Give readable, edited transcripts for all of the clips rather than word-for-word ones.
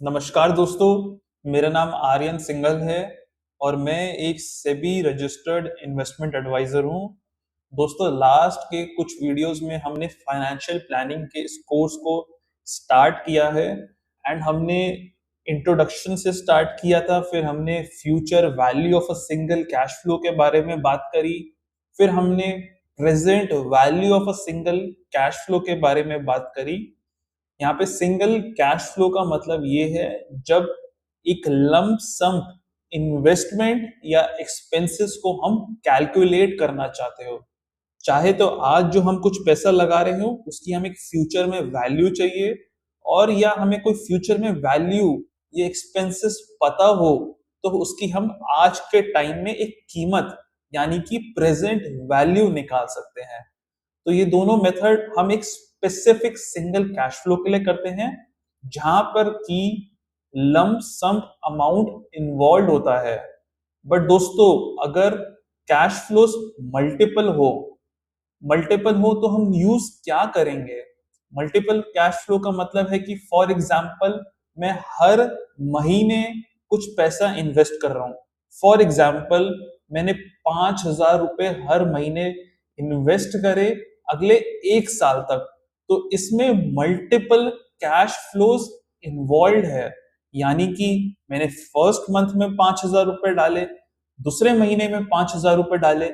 नमस्कार दोस्तों, मेरा नाम आर्यन सिंघल है और मैं एक सेबी रजिस्टर्ड इन्वेस्टमेंट एडवाइजर हूँ। दोस्तों, लास्ट के कुछ वीडियोस में हमने फाइनेंशियल प्लानिंग के इस कोर्स को स्टार्ट किया है एंड हमने इंट्रोडक्शन से स्टार्ट किया था। फिर हमने future value of a single cash flow के बारे में बात करी। फिर हमने present value of a single cash flow के बारे में बात करी। यहाँ पे सिंगल कैश फ्लो का मतलब ये है जब एक लंप सम इन्वेस्टमेंट या एक्सपेंसेस को हम कैलकुलेट करना चाहते हो। चाहे तो आज जो हम कुछ पैसा लगा रहे हो उसकी हमें फ्यूचर में वैल्यू चाहिए, और या हमें कोई फ्यूचर में वैल्यू ये एक्सपेंसेस पता हो तो उसकी हम आज के टाइम में एक कीमत यानी कि प्रेजेंट वैल्यू निकाल सकते हैं। तो ये दोनों मेथड हम एक स्पेसिफिक सिंगल कैश फ्लो के लिए करते हैं जहां पर की लंप सम अमाउंट इन्वॉल्व होता है। बट दोस्तों, अगर कैश फ्लोस मल्टीपल हो तो हम यूज क्या करेंगे? मल्टीपल कैश फ्लो का मतलब है कि फॉर एग्जाम्पल मैं हर महीने कुछ पैसा इन्वेस्ट कर रहा हूं। फॉर एग्जाम्पल मैंने 5,000 रुपए हर महीने इन्वेस्ट करे अगले 1 साल तक। तो इसमें मल्टीपल कैश फ्लोज इन्वॉल्व है, यानी कि मैंने फर्स्ट मंथ में 5,000 रुपए डाले, दूसरे महीने में 5,000 रुपए डाले,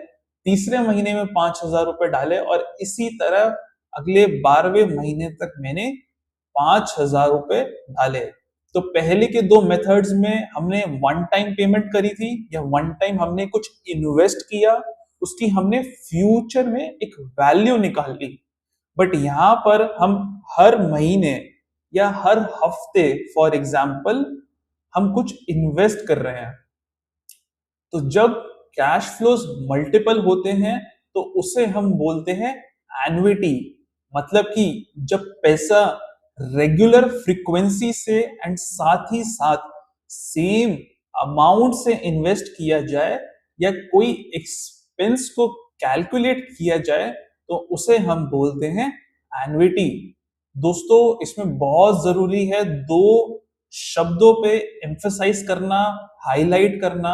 तीसरे महीने में 5,000 रुपए डाले, और इसी तरह अगले 12वें महीने तक मैंने 5,000 रुपए डाले। तो पहले के दो मेथड्स में हमने वन टाइम पेमेंट करी थी या वन टाइम हमने कुछ इन्वेस्ट किया, उसकी हमने फ्यूचर में एक वैल्यू निकाल ली। बट यहाँ पर हम हर महीने या हर हफ्ते फॉर एग्जाम्पल हम कुछ इन्वेस्ट कर रहे हैं। तो जब कैश फ्लोज मल्टीपल होते हैं तो उसे हम बोलते हैं एन्युटी। मतलब कि जब पैसा रेगुलर फ्रीक्वेंसी से एंड साथ ही साथ सेम अमाउंट से इन्वेस्ट किया जाए या कोई एक्सपेंस को कैलकुलेट किया जाए तो उसे हम बोलते हैं एन्युटी। दोस्तों, इसमें बहुत जरूरी है दो शब्दों पे एम्फसाइज करना, हाईलाइट करना।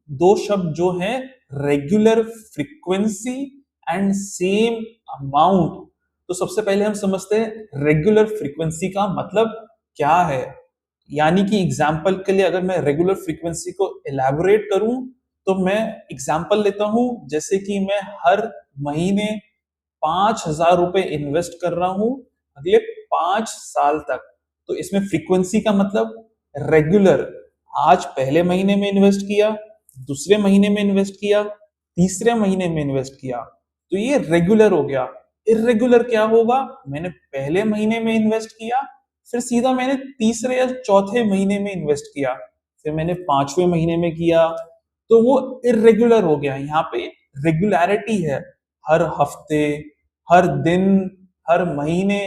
दो शब्द जो है regular frequency and same amount. तो सबसे पहले हम समझते हैं रेगुलर फ्रीक्वेंसी का मतलब क्या है। यानी कि एग्जाम्पल के लिए अगर मैं रेगुलर फ्रीक्वेंसी को एलैबोरेट करूं तो मैं एग्जाम्पल लेता हूं, जैसे कि मैं हर महीने 5,000 रुपए इन्वेस्ट कर रहा हूं अगले 5 साल तक। तो इसमें फ्रीक्वेंसी का मतलब रेगुलर। आज पहले महीने में इन्वेस्ट किया, दूसरे महीने में इन्वेस्ट किया, तीसरे महीने में इन्वेस्ट किया, तो ये रेगुलर हो गया। इरेगुलर क्या होगा? मैंने पहले महीने में इन्वेस्ट किया, फिर सीधा मैंने तीसरे या चौथे महीने में इन्वेस्ट किया, फिर मैंने 5वें महीने में किया, तो वो इरेगुलर हो गया। यहाँ पे रेगुलरिटी है, हर हफ्ते, हर दिन, हर महीने,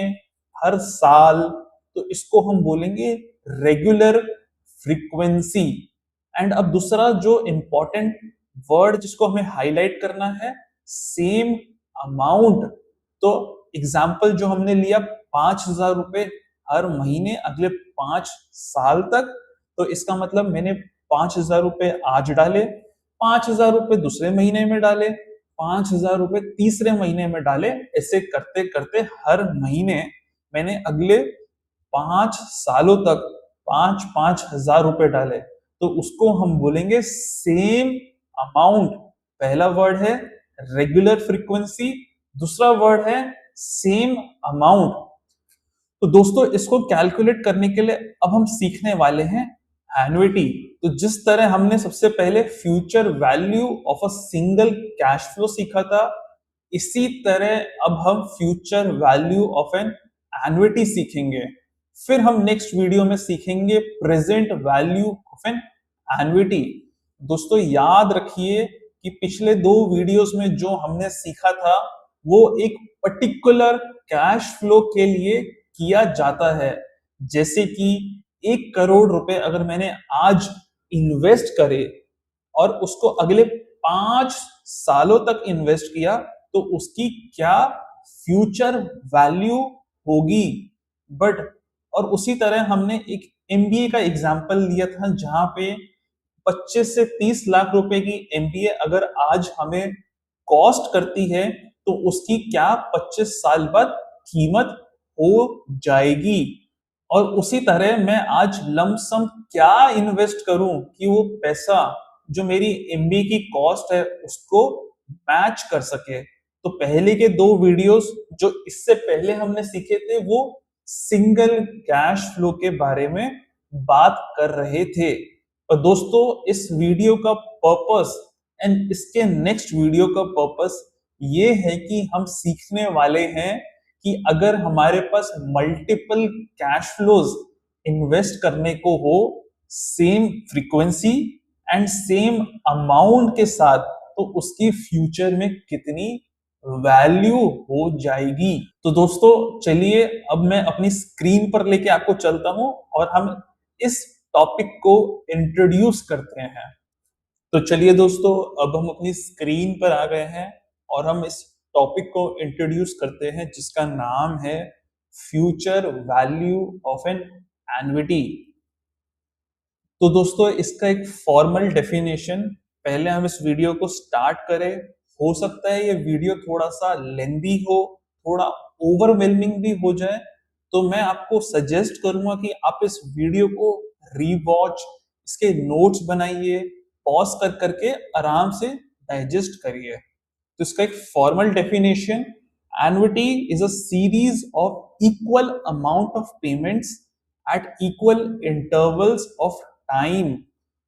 हर साल। तो इसको हम बोलेंगे रेगुलर फ्रीक्वेंसी। एंड अब दूसरा जो इंपॉर्टेंट वर्ड जिसको हमें हाईलाइट करना है, सेम अमाउंट। तो एग्जाम्पल जो हमने लिया 5,000 रुपए हर महीने अगले 5 साल तक, तो इसका मतलब मैंने 5,000 रुपए आज डाले, 5,000 रुपए दूसरे महीने में डाले, 5,000 रुपए तीसरे महीने में डाले। ऐसे करते करते हर महीने मैंने अगले 5 सालों तक 5,000 रुपए डाले। तो उसको हम बोलेंगे सेम अमाउंट। पहला वर्ड है रेगुलर फ्रीक्वेंसी, दूसरा वर्ड है सेम अमाउंट। तो दोस्तों, इसको कैलकुलेट करने के लिए अब हम सीखने वाले हैं एन्युटी। तो जिस तरह हमने सबसे पहले future value of a single cash flow सीखा था, इसी तरह अब हम future value of an annuity सीखेंगे। फिर हम नेक्स्ट वीडियो में सीखेंगे present value of an annuity. दोस्तों, याद रखिए कि पिछले दो वीडियोस में जो हमने सीखा था वो एक पर्टिकुलर कैश फ्लो के लिए किया जाता है। जैसे कि 1 करोड़ रुपए अगर मैंने आज इन्वेस्ट करे और उसको अगले 5 सालों तक इन्वेस्ट किया, तो उसकी क्या फ्यूचर वैल्यू होगी। बट और उसी तरह हमने एक एमबीए का एग्जाम्पल लिया था, जहां पे 25 से 30 लाख रुपए की एमबीए अगर आज हमें कॉस्ट करती है, तो उसकी क्या 25 साल बाद कीमत हो जाएगी। और उसी तरह मैं आज लमसम क्या इन्वेस्ट करूं कि वो पैसा जो मेरी एमबीए की कॉस्ट है उसको मैच कर सके। तो पहले के दो वीडियोस जो इससे पहले हमने सीखे थे, वो सिंगल कैश फ्लो के बारे में बात कर रहे थे। और दोस्तों, इस वीडियो का पर्पस एंड इसके नेक्स्ट वीडियो का पर्पस ये है कि हम सीखने वाले हैं कि अगर हमारे पास मल्टीपल कैश फ्लोज इन्वेस्ट करने को हो, same frequency and same amount के साथ, तो उसकी फ्यूचर में कितनी वैल्यू हो जाएगी। तो दोस्तों, चलिए अब मैं अपनी स्क्रीन पर लेके आपको चलता हूं और हम इस टॉपिक को इंट्रोड्यूस करते हैं। तो चलिए दोस्तों, अब हम अपनी स्क्रीन पर आ गए हैं और हम इस टॉपिक को इंट्रोड्यूस करते हैं, जिसका नाम है future value of an annuity. तो दोस्तों, इसका एक फॉर्मल डेफिनेशन पहले हम इस वीडियो को स्टार्ट करें। हो सकता है ये वीडियो थोड़ा सा लेंदी हो, थोड़ा ओवरवेलमिंग भी हो जाए, तो मैं आपको सजेस्ट करूंगा कि आप इस वीडियो को रीवॉच, इसके नोट्स बनाइए, पॉज कर करके आराम से डाइजेस्ट करिए। तो इसका एक formal definition: annuity is a series of equal amount of payments at equal intervals of time.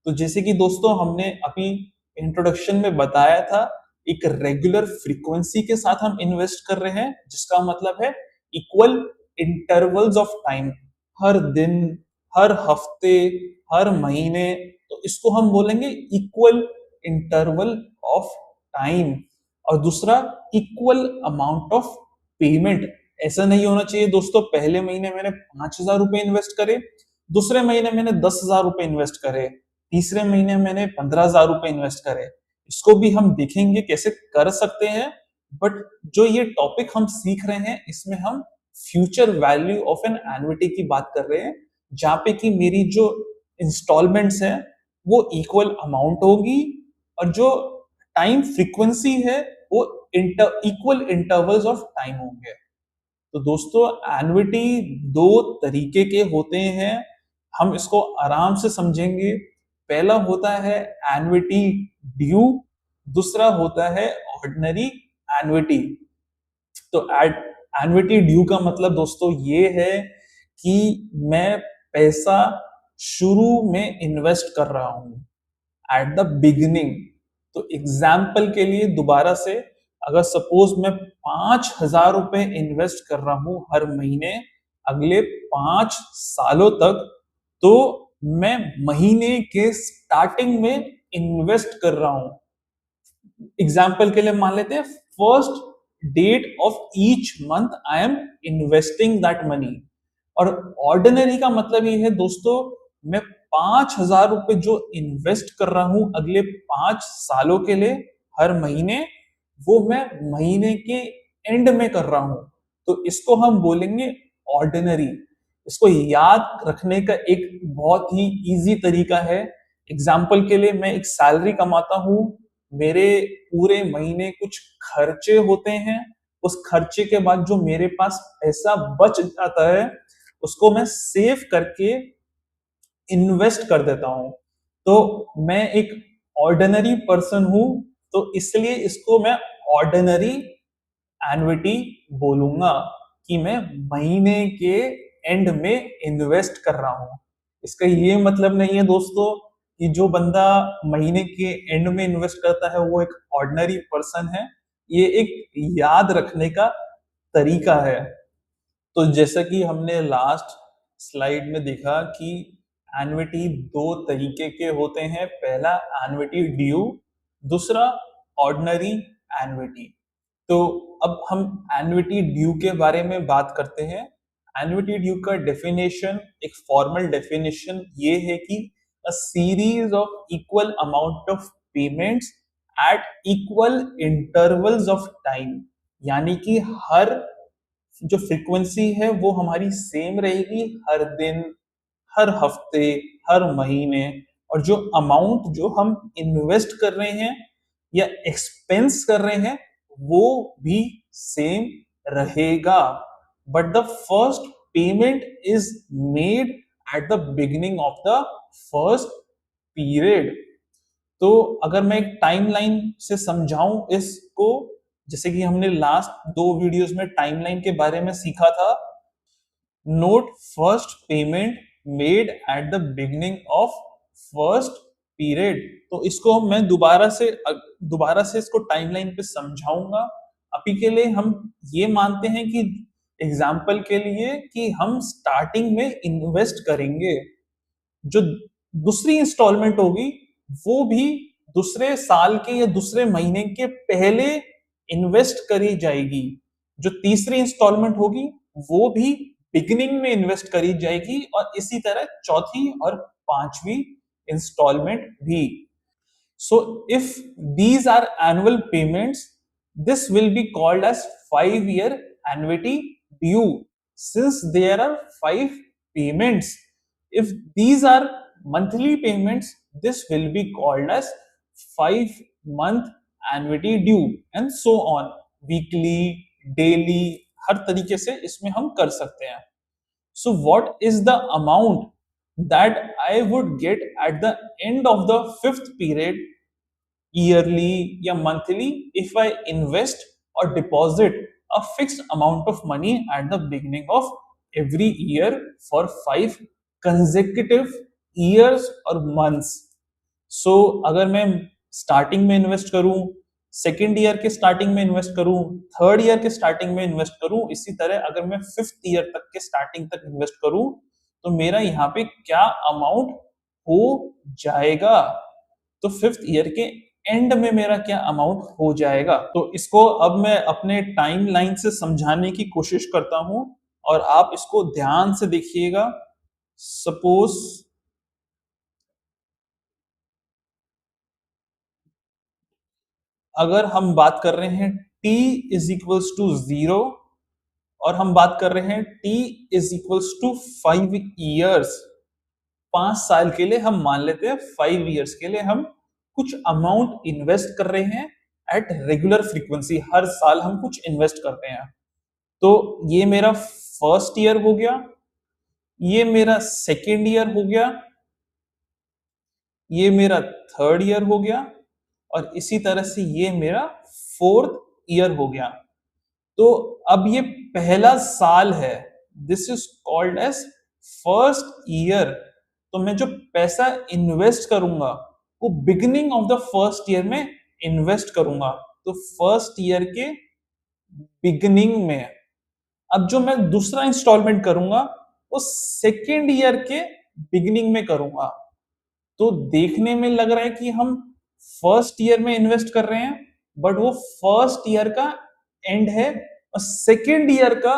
तो जैसे कि दोस्तों हमने अभी इंट्रोडक्शन में बताया था, एक रेगुलर फ्रीक्वेंसी के साथ हम इन्वेस्ट कर रहे हैं, जिसका मतलब है इक्वल इंटरवल्स ऑफ टाइम। हर दिन, हर हफ्ते, हर महीने, तो इसको हम बोलेंगे इक्वल इंटरवल ऑफ टाइम। और दूसरा, इक्वल अमाउंट ऑफ पेमेंट। ऐसा नहीं होना चाहिए दोस्तों, पहले महीने मैंने 5,000 रुपए इन्वेस्ट करे, दूसरे महीने मैंने 10,000 रुपए इन्वेस्ट करे, तीसरे महीने मैंने 15,000 रुपए इन्वेस्ट करे। इसको भी हम देखेंगे कैसे कर सकते हैं। बट जो ये टॉपिक हम सीख रहे हैं, इसमें हम future value of an annuity की बात कर रहे हैं, जहां पे कि मेरी जो इंस्टॉलमेंट्स है वो इक्वल अमाउंट होगी, और जो टाइम फ्रीक्वेंसी है वो इक्वल इंटरवल्स ऑफ टाइम होंगे। तो दोस्तों, एन्युटी दो तरीके के होते हैं, हम इसको आराम से समझेंगे। पहला होता है एन्युटी ड्यू, दूसरा होता है ऑर्डिनरी एन्युटी। तो एन्युटी ड्यू का मतलब दोस्तों ये है कि मैं पैसा शुरू में इन्वेस्ट कर रहा हूं, एट द बिगिनिंग। तो एग्जाम्पल के लिए दोबारा से, अगर सपोज मैं 5,000 रुपए इन्वेस्ट कर रहा हूं हर महीने अगले 5 सालों तक, तो मैं महीने के स्टार्टिंग में इन्वेस्ट कर रहा हूं। एग्जाम्पल के लिए मान लेते हैं, first date of each month I am investing that money. और ऑर्डिनरी का मतलब ये है दोस्तों, मैं 5,000 रुपए जो इन्वेस्ट कर रहा हूं अगले 5 सालों के लिए हर महीने, वो मैं महीने के एंड में कर रहा हूं। तो इसको हम बोलेंगे ऑर्डिनरी। इसको याद रखने का एक बहुत ही इजी तरीका है। एग्जाम्पल के लिए, मैं एक सैलरी कमाता हूं, मेरे पूरे महीने कुछ खर्चे होते हैं, उस खर्चे के बाद जो मेरे पास पैसा बच जाता है उसको मैं सेव करके इन्वेस्ट कर देता हूं। तो मैं एक ऑर्डिनरी पर्सन हूं, तो इसलिए इसको मैं ऑर्डिनरी एन्युटी बोलूंगा, कि मैं महीने के एंड में इन्वेस्ट कर रहा हूं। इसका ये मतलब नहीं है दोस्तों कि जो बंदा महीने के एंड में इन्वेस्ट करता है वो एक ऑर्डिनरी पर्सन है। ये एक याद रखने का तरीका है। तो जैसा कि हमने लास्ट स्लाइड में देखा कि एन्युटी दो तरीके के होते हैं, पहला एन्युटी ड्यू, दूसरा ऑर्डिनरी एन्युटी। तो अब हम एन्युटी ड्यू के बारे में बात करते हैं। एन्युटी ड्यू का डेफिनेशन, एक फॉर्मल डेफिनेशन ये है कि a series of equal amount of payments at equal intervals of time. यानी कि हर जो फ्रीक्वेंसी है वो हमारी सेम रहेगी हर दिन, हर हफ्ते, हर महीने, और जो अमाउंट जो हम इन्वेस्ट कर रहे हैं या एक्सपेंस कर रहे हैं वो भी सेम रहेगा, but the first payment is made at the beginning of the first period. तो अगर मैं एक टाइमलाइन से समझाऊं इसको, जैसे कि हमने लास्ट 2 वीडियोस में टाइमलाइन के बारे में सीखा था, node first payment made at the beginning of first period. तो इसको मैं दोबारा से इसको टाइमलाइन पे समझाऊंगा। अभी के लिए हम ये मानते हैं कि एग्जाम्पल के लिए कि हम स्टार्टिंग में इन्वेस्ट करेंगे, जो दूसरी इंस्टॉलमेंट होगी वो भी दूसरे साल के या दूसरे महीने के पहले इन्वेस्ट करी जाएगी, जो तीसरी इंस्टॉलमेंट होगी वो भी बिगिनिंग में इन्वेस्ट करी जाएगी, और इसी तरह चौथी और पांचवी इंस्टॉलमेंट भी। So if these are annual payments, this will be called as 5-year annuity due, since there are 5 payments. If these are monthly payments, this will be called as 5-month annuity due, and so on. Weekly, daily, हर तरीके से इसमें हम कर सकते हैं। So what is the amount that I would get at the end of the 5th period, yearly या monthly, if I invest or deposit a fixed amount of money at the beginning of every year for 5 consecutive years or months? So अगर मैं starting में invest करूं, second year के starting में invest करूं, third year के starting में invest करूं, इसी तरह अगर मैं 5th ईयर तक के स्टार्टिंग तक इन्वेस्ट करूं, तो मेरा यहाँ पे क्या अमाउंट हो जाएगा? तो 5th ईयर के एंड में मेरा क्या अमाउंट हो जाएगा? तो इसको अब मैं अपने टाइम लाइन से समझाने की कोशिश करता हूं, और आप इसको ध्यान से देखिएगा। सपोज अगर हम बात कर रहे हैं t इज इक्वल्स टू 0, और हम बात कर रहे हैं t is equals to 5 years, 5 साल के लिए हम मान लेते हैं, 5 ईयर्स के लिए हम कुछ अमाउंट इन्वेस्ट कर रहे हैं एट रेगुलर फ्रीक्वेंसी, हर साल हम कुछ इन्वेस्ट करते हैं। तो ये मेरा फर्स्ट ईयर हो गया, ये मेरा सेकेंड ईयर हो गया, ये मेरा थर्ड ईयर हो गया, और इसी तरह से ये मेरा फोर्थ ईयर हो गया। तो अब ये पहला साल है, this is called as first year. तो मैं जो पैसा इन्वेस्ट करूंगा वो beginning of the first year में इन्वेस्ट करूंगा, तो फर्स्ट ईयर के बिगिनिंग में। अब जो मैं दूसरा इंस्टॉलमेंट करूंगा वो सेकेंड ईयर के बिगिनिंग में करूंगा। तो देखने में लग रहा है कि हम फर्स्ट ईयर में इन्वेस्ट कर रहे हैं, बट वो फर्स्ट ईयर का एंड है और सेकेंड ईयर का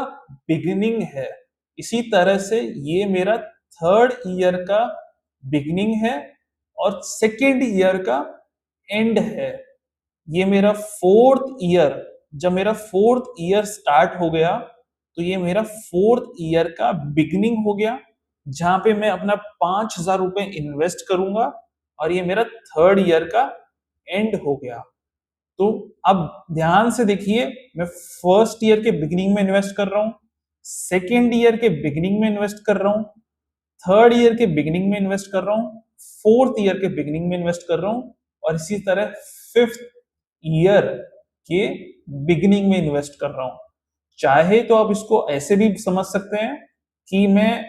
बिगिनिंग है। इसी तरह से ये मेरा थर्ड ईयर का बिगिनिंग है और सेकेंड ईयर का एंड है। ये मेरा फोर्थ ईयर, जब मेरा फोर्थ ईयर स्टार्ट हो गया तो ये मेरा फोर्थ ईयर का बिगिनिंग हो गया, जहां पे मैं अपना 5,000 रुपए इन्वेस्ट करूंगा, और ये मेरा थर्ड ईयर का एंड हो गया। तो अब ध्यान से देखिए, मैं फर्स्ट ईयर के बिगिनिंग में इन्वेस्ट कर रहा हूं, सेकेंड ईयर के बिगिनिंग में इन्वेस्ट कर रहा हूं, थर्ड ईयर के बिगिनिंग में इन्वेस्ट कर रहा हूं, फोर्थ ईयर के बिगिनिंग में इन्वेस्ट कर रहा हूं, और इसी तरह फिफ्थ ईयर के बिगिनिंग में इन्वेस्ट कर रहा हूं। चाहे तो आप इसको ऐसे भी समझ सकते हैं कि मैं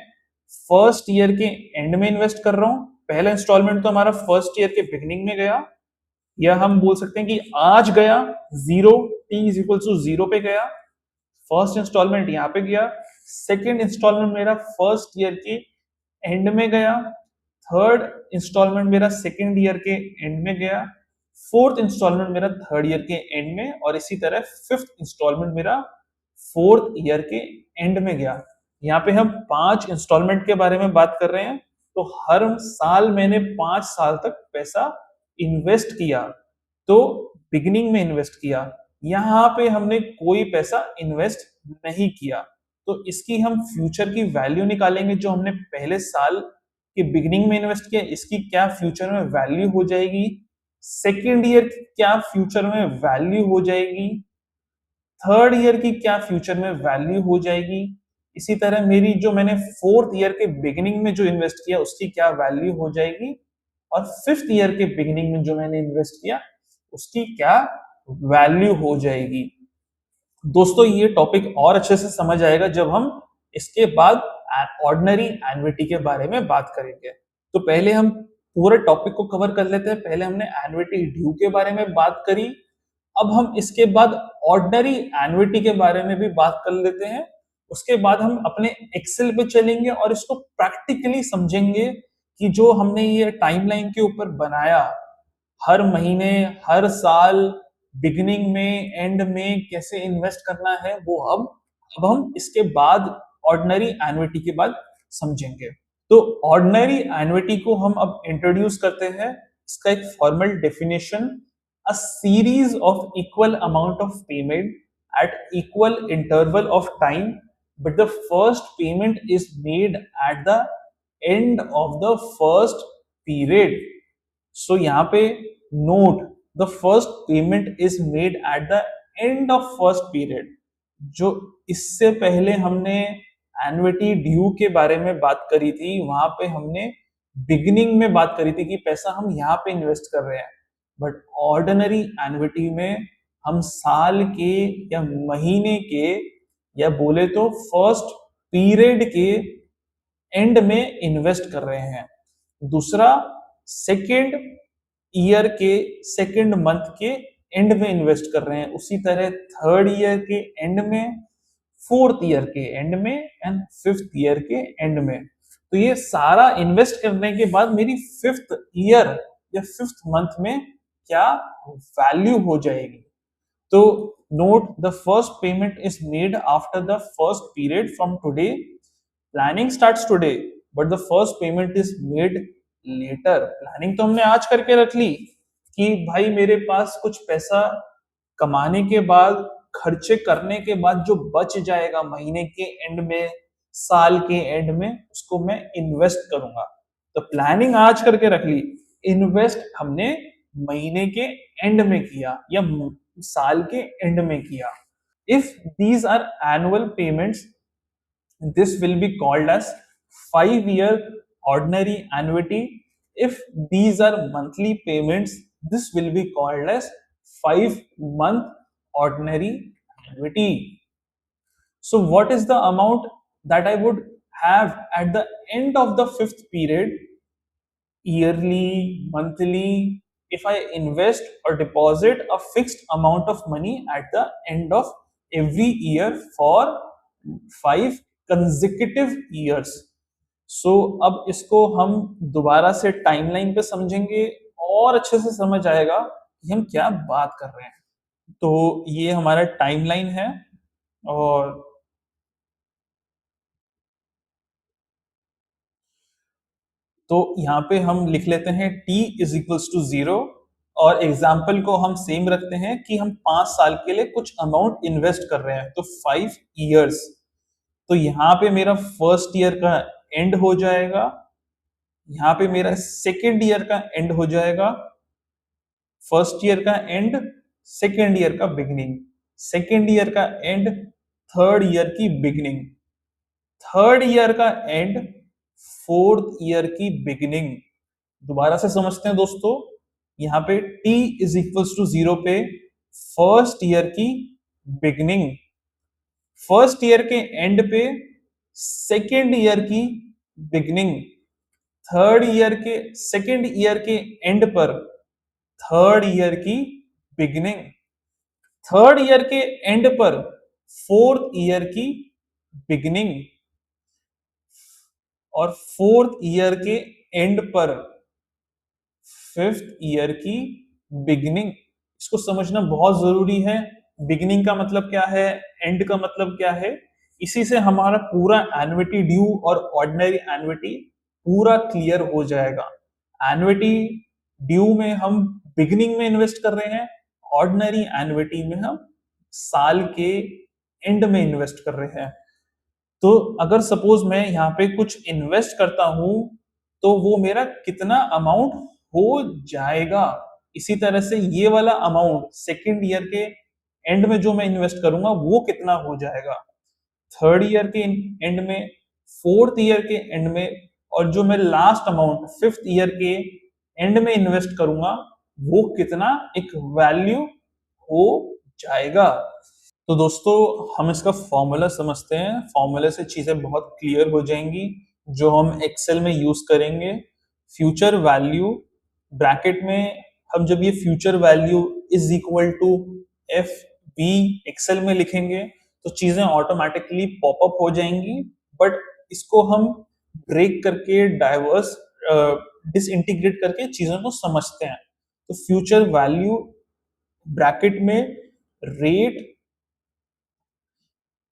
फर्स्ट ईयर के एंड में इन्वेस्ट कर रहा हूं, पहला इंस्टॉलमेंट तो हमारा फर्स्ट ईयर के बिगिनिंग में गया, या हम बोल सकते हैं कि आज गया 0, t इज इक्वल टू 0 पे गया, फर्स्ट इंस्टॉलमेंट यहाँ पे गया, सेकेंड इंस्टॉलमेंट मेरा फर्स्ट ईयर के एंड में गया, थर्ड इंस्टॉलमेंट मेरा सेकेंड ईयर के एंड में गया, फोर्थ इंस्टॉलमेंट मेरा थर्ड ईयर के एंड में, और इसी तरह फिफ्थ इंस्टॉलमेंट मेरा फोर्थ ईयर के एंड में गया। यहाँ पे हम 5 इंस्टॉलमेंट के बारे में बात कर रहे हैं, तो हर साल मैंने 5 साल तक पैसा इन्वेस्ट किया, तो बिगिनिंग में इन्वेस्ट किया, यहाँ पे हमने कोई पैसा इन्वेस्ट नहीं किया, तो इसकी हम फ्यूचर की वैल्यू निकालेंगे। जो हमने पहले साल के बिगिनिंग में इन्वेस्ट किया, इसकी क्या फ्यूचर में वैल्यू हो जाएगी, सेकेंड ईयर की क्या फ्यूचर में वैल्यू हो जाएगी, थर्ड ईयर की क्या फ्यूचर में वैल्यू हो जाएगी। इसी तरह मेरी जो मैंने फोर्थ ईयर के बिगिनिंग में जो इन्वेस्ट किया उसकी क्या वैल्यू हो जाएगी, और फिफ्थ ईयर के बिगिनिंग में जो मैंने इन्वेस्ट किया उसकी क्या वैल्यू हो जाएगी। दोस्तों ये टॉपिक और अच्छे से समझ आएगा जब हम इसके बाद ऑर्डिनरी एन्युटी के बारे में बात करेंगे। तो पहले हम पूरे टॉपिक को कवर कर लेते हैं। पहले हमने एन्युटी ड्यू के बारे में बात करी, अब हम इसके बाद ऑर्डिनरी एन्युटी के बारे में भी बात कर लेते हैं। उसके बाद हम अपने एक्सेल पे चलेंगे और इसको प्रैक्टिकली समझेंगे कि जो हमने ये टाइमलाइन के ऊपर बनाया, हर महीने हर साल बिगिनिंग में एंड में कैसे इन्वेस्ट करना है, वो अब हम इसके बाद ऑर्डिनरी एन्युटी के बाद समझेंगे। तो ऑर्डिनरी एन्युटी को हम अब इंट्रोड्यूस करते हैं। इसका एक formal definition, a series of equal amount of payment at equal interval of time, but the first payment is made at the end of the first period. So यहाँ पे note the first payment is made at the end of first period. जो इससे पहले हमने annuity due के बारे में बात करी थी, वहां पे हमने बिगिनिंग में बात करी थी कि पैसा हम यहाँ पे इन्वेस्ट कर रहे हैं, बट ऑर्डिनरी एन्युटी में हम साल के या महीने के या बोले तो फर्स्ट पीरियड के एंड में इन्वेस्ट कर रहे हैं। दूसरा सेकेंड ईयर के सेकेंड मंथ के एंड में इन्वेस्ट कर रहे हैं। उसी तरह थर्ड ईयर के एंड में, फोर्थ ईयर के एंड में एंड फिफ्थ ईयर के एंड में। तो ये सारा इन्वेस्ट करने के बाद मेरी फिफ्थ ईयर या फिफ्थ मंथ में क्या वैल्यू हो जाएगी। तो note the first payment is made after the first period from today. Planning starts today but the first payment is made later. Planning तो हमने आज करके रख ली कि भाई मेरे पास कुछ पैसा कमाने के बाद, खर्चे करने के बाद जो बच जाएगा महीने के एंड में, साल के एंड में, उसको मैं इन्वेस्ट करूंगा। तो प्लानिंग आज करके रख ली, इन्वेस्ट हमने महीने के एंड में किया या साल के एंड में किया। If these are annual payments, this will be called as 5-year ordinary annuity. If these are monthly payments, this will be called as 5-month ordinary annuity. So what is the amount that I would have at the end of the fifth period, yearly, monthly, if I invest or deposit a fixed amount of money at the end of every year for 5 consecutive years. So अब इसको हम दोबारा से timeline पे समझेंगे और अच्छे से समझ आएगा कि हम क्या बात कर रहे हैं। तो ये हमारा टाइमलाइन है, और तो यहाँ पे हम लिख लेते हैं t इज इक्वल्स टू 0, और एग्जाम्पल को हम सेम रखते हैं कि हम 5 साल के लिए कुछ अमाउंट इन्वेस्ट कर रहे हैं, तो 5 इयर्स। तो यहाँ पे मेरा फर्स्ट ईयर का एंड हो जाएगा, यहाँ पे मेरा सेकेंड ईयर का एंड हो जाएगा, फर्स्ट ईयर का एंड, सेकेंड ईयर का बिगिनिंग, सेकेंड ईयर का एंड, थर्ड ईयर की बिगिनिंग, थर्ड ईयर का एंड, फोर्थ ईयर की बिगिनिंग। दोबारा से समझते हैं दोस्तों, यहाँ पे t इज इक्वल्स टू 0 पे फर्स्ट ईयर की बिगिनिंग, फर्स्ट ईयर के एंड पे सेकेंड ईयर की बिगिनिंग, थर्ड ईयर के सेकेंड ईयर के एंड पर थर्ड ईयर की बिगिनिंग, थर्ड ईयर के एंड पर फोर्थ ईयर की बिगिनिंग, और फोर्थ ईयर के एंड पर फिफ्थ ईयर की बिगिनिंग। इसको समझना बहुत जरूरी है। बिगिनिंग का मतलब क्या है, एंड का मतलब क्या है, इसी से हमारा पूरा एन्युटी ड्यू और ऑर्डिनरी एन्युटी पूरा क्लियर हो जाएगा। एन्युटी ड्यू में हम बिगिनिंग में इन्वेस्ट कर रहे हैं, ऑर्डिनरी एन्युटी में हम साल के एंड में इन्वेस्ट कर रहे हैं। तो अगर सपोज मैं यहाँ पे कुछ इन्वेस्ट करता हूं तो वो मेरा कितना अमाउंट हो जाएगा। इसी तरह से ये वाला अमाउंट सेकेंड ईयर के एंड में जो मैं इन्वेस्ट करूंगा वो कितना हो जाएगा, थर्ड ईयर के एंड में, फोर्थ ईयर के एंड में, और जो मैं लास्ट अमाउंट फिफ्थ ईयर के एंड में इन्वेस्ट करूंगा वो कितना एक वैल्यू हो जाएगा। तो दोस्तों हम इसका फॉर्मूला समझते हैं, फॉर्मूले से चीजें बहुत क्लियर हो जाएंगी जो हम एक्सेल में यूज करेंगे। फ्यूचर वैल्यू ब्रैकेट में हम जब ये future value is equal to F B Excel में लिखेंगे तो चीजें ऑटोमेटिकली पॉपअप हो जाएंगी, बट इसको हम ब्रेक करके डाइवर्स डिसइंटीग्रेट करके चीजों को समझते हैं। तो फ्यूचर वैल्यू ब्रैकेट में rate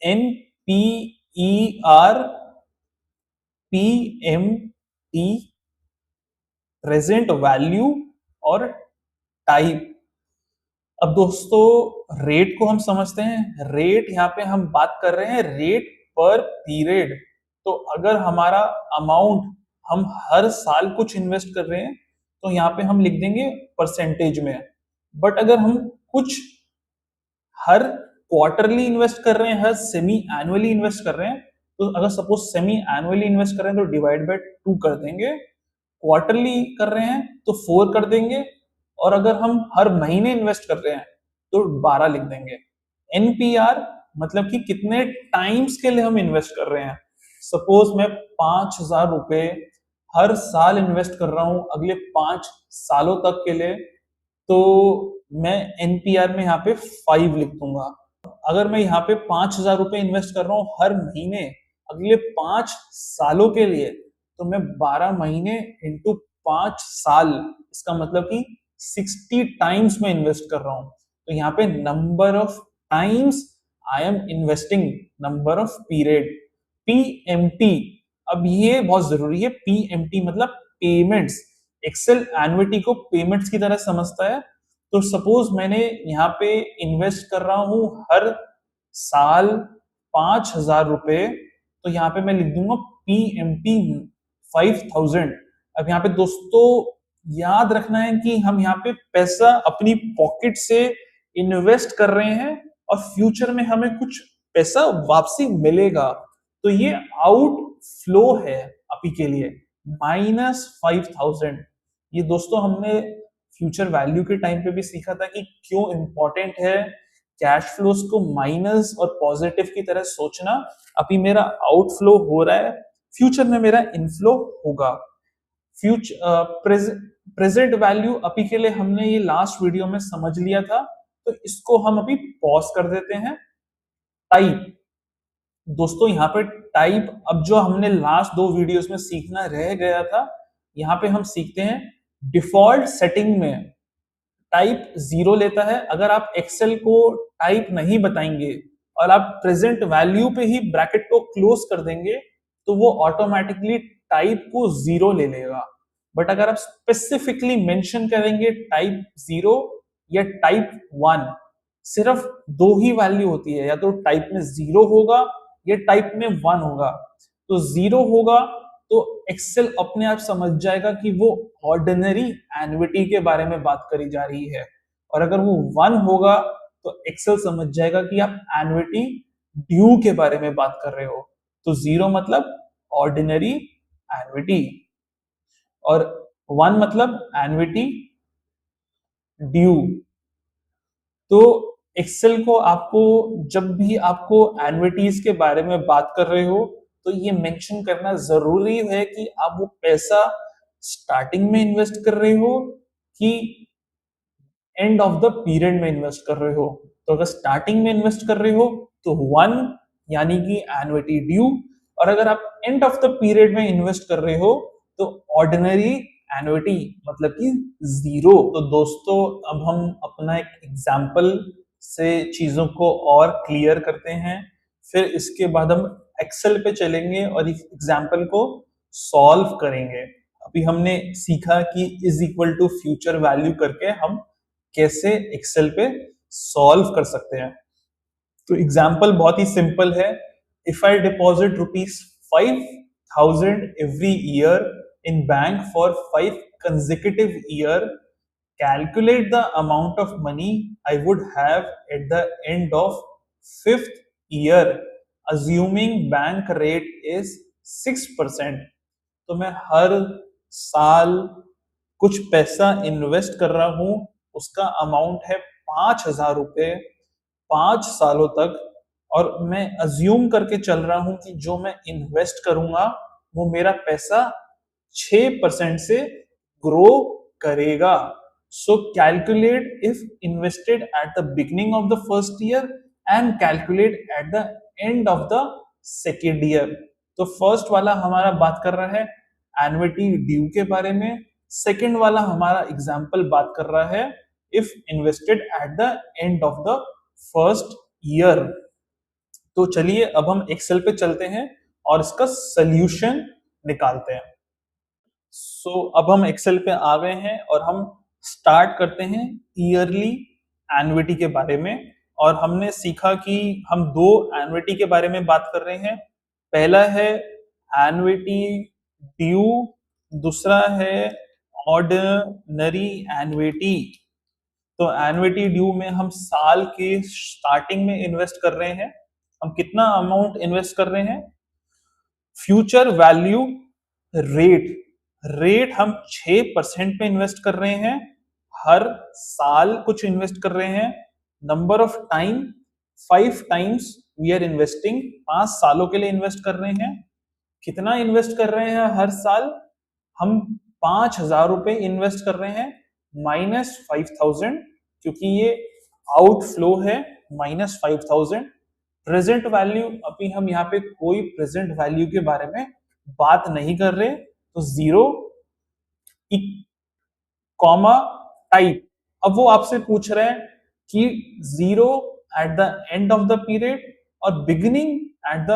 NPER PMT present value और टाइप। अब दोस्तों रेट को हम समझते हैं। रेट यहाँ पे हम बात कर रहे हैं रेट पर पीरियड। तो अगर हमारा अमाउंट हम हर साल कुछ इन्वेस्ट कर रहे हैं तो यहाँ पे हम लिख देंगे परसेंटेज में। बट अगर हम कुछ हर क्वार्टरली इन्वेस्ट कर रहे हैं, हर सेमी एनुअली इन्वेस्ट कर रहे हैं, तो अगर सपोज सेमी एनुअली इन्वेस्ट कर रहे हैं तो डिवाइड बाय 2 कर देंगे, क्वार्टरली कर रहे हैं तो 4 कर देंगे, और अगर हम हर महीने इन्वेस्ट कर रहे हैं तो 12 लिख देंगे। एनपीआर मतलब कि कितने टाइम्स के लिए हम इन्वेस्ट कर रहे हैं। सपोज मैं 5,000 रुपए हर साल इन्वेस्ट कर रहा हूं अगले 5 सालों तक के लिए, तो मैं एनपीआर में यहाँ पे 5 लिख दूंगा। अगर मैं यहाँ पे 5,000 रुपए इन्वेस्ट कर रहा हूँ हर महीने अगले 5 सालों के लिए, तो मैं 12 महीने इंटू 5 साल, इसका मतलब कि 60 टाइम्स में इन्वेस्ट कर रहा हूं। तो यहाँ पे number of times I am investing, number of period, PMT. अब ये बहुत जरूरी है, पीएमटी मतलब पेमेंट्स। एक्सेल एन्युटी को पेमेंट्स की तरह समझता है। तो सपोज मैंने यहाँ पे इन्वेस्ट कर रहा हूं हर साल 5,000 रुपए, तो यहाँ पे मैं लिख दूंगा पीएमटी 5,000। अब यहाँ पे दोस्तों याद रखना है कि हम यहाँ पे पैसा अपनी पॉकेट से इन्वेस्ट कर रहे हैं और फ्यूचर में हमें कुछ पैसा वापसी मिलेगा। तो ये आउट फ्लो है अभी के लिए -5,000। ये दोस्तों हमने फ्यूचर वैल्यू के टाइम पे भी सीखा था कि क्यों इंपॉर्टेंट है कैश फ्लोस को माइनस और पॉजिटिव की तरह सोचना। अभी मेरा आउटफ्लो हो रहा है, फ्यूचर में मेरा इनफ्लो होगा। फ्यूचर प्रेजेंट वैल्यू अभी के लिए हमने ये लास्ट वीडियो में समझ लिया था, तो इसको हम अभी पॉज कर देते हैं। टाइप दोस्तों यहाँ पे टाइप, अब जो हमने लास्ट 2 वीडियोस में सीखना रह गया था, यहाँ पे हम सीखते हैं डिफॉल्ट सेटिंग में टाइप 0 लेता है। अगर आप एक्सेल को टाइप नहीं बताएंगे और आप प्रेजेंट वैल्यू पे ही ब्रैकेट को क्लोज कर देंगे तो वो ऑटोमेटिकली टाइप को 0 ले लेगा। बट अगर आप स्पेसिफिकली मेंशन करेंगे टाइप 0 या टाइप 1, सिर्फ 2 ही वैल्यू होती है, या तो टाइप में 0 होगा या टाइप में 1 होगा। तो 0 होगा तो एक्सेल अपने आप समझ जाएगा कि वो ऑर्डिनरी एन्युटी के बारे में बात करी जा रही है, और अगर वो 1 होगा तो एक्सेल समझ जाएगा कि आप एन्युटी ड्यू के बारे में बात कर रहे हो। तो 0 मतलब ऑर्डिनरी एन्युटी और 1 मतलब एन्युटी ड्यू। तो एक्सेल को आपको जब भी आपको एन्युटीज के बारे में बात कर रहे हो तो ये मेंशन करना जरूरी है कि आप वो पैसा स्टार्टिंग में इन्वेस्ट कर रहे हो कि एंड ऑफ द पीरियड में इन्वेस्ट कर रहे हो। तो अगर स्टार्टिंग में इन्वेस्ट कर रहे हो तो 1 यानी कि एन्युटी ड्यू, और अगर आप एंड ऑफ द पीरियड में इन्वेस्ट कर रहे हो तो ऑर्डिनरी एन्युटी मतलब कि 0। तो दोस्तों अब हम अपना एक एग्जाम्पल से चीजों को और क्लियर करते हैं, फिर इसके बाद हम एक्सेल पे चलेंगे और इस एग्जाम्पल को सॉल्व करेंगे। अभी हमने सीखा कि is equal to future value करके हम कैसे एक्सेल पे सॉल्व कर सकते हैं। तो एग्जाम्पल बहुत ही सिंपल है। If I deposit ₹5,000 every year in bank for 5 consecutive years, calculate the amount of money I would have at the end of fifth year, assuming bank rate is 6%। तो मैं हर साल कुछ पैसा इन्वेस्ट कर रहा हूं, उसका अमाउंट है ₹5,000 5 सालों तक, और मैं अज्यूम करके चल रहा हूं कि जो मैं इन्वेस्ट करूंगा वो मेरा पैसा 6% से ग्रो करेगा। सो calculate if invested at the beginning of the first year and calculate eight the end of the second year. तो फर्स्ट वाला हमारा बात कर रहा है एन्युटी ड्यू के बारे में, सेकेंड वाला हमारा एग्जाम्पल बात कर रहा है if invested at the end of the first year. तो चलिए अब हम एक्सेल पे चलते हैं और इसका सॉल्यूशन निकालते हैं। अब हम एक्सेल पे आ गए हैं और हम स्टार्ट करते हैं ईयरली एन्युटी के बारे में। और हमने सीखा कि हम दो एन्युटी के बारे में बात कर रहे हैं। पहला है एन्युटी ड्यू, दूसरा है ऑर्डिनरी एन्युटी। तो एन्युटी ड्यू में हम साल के स्टार्टिंग में इन्वेस्ट कर रहे हैं। हम कितना अमाउंट इन्वेस्ट कर रहे हैं? फ्यूचर वैल्यू रेट हम 6% पे इन्वेस्ट कर रहे हैं, हर साल कुछ इन्वेस्ट कर रहे हैं। Number of time 5 times we are investing, 5 सालों के लिए इन्वेस्ट कर रहे हैं। कितना इन्वेस्ट कर रहे हैं हर साल? हम ₹5,000 इन्वेस्ट कर रहे हैं, -5,000, क्योंकि ये आउटफ्लो है, -5,000। प्रेजेंट वैल्यू, अभी हम यहाँ पे कोई प्रेजेंट वैल्यू के बारे में बात नहीं कर रहे, तो 0 कॉमा टाइप। अब वो आपसे पूछ रहे हैं कि 0 at the end of the period और beginning at the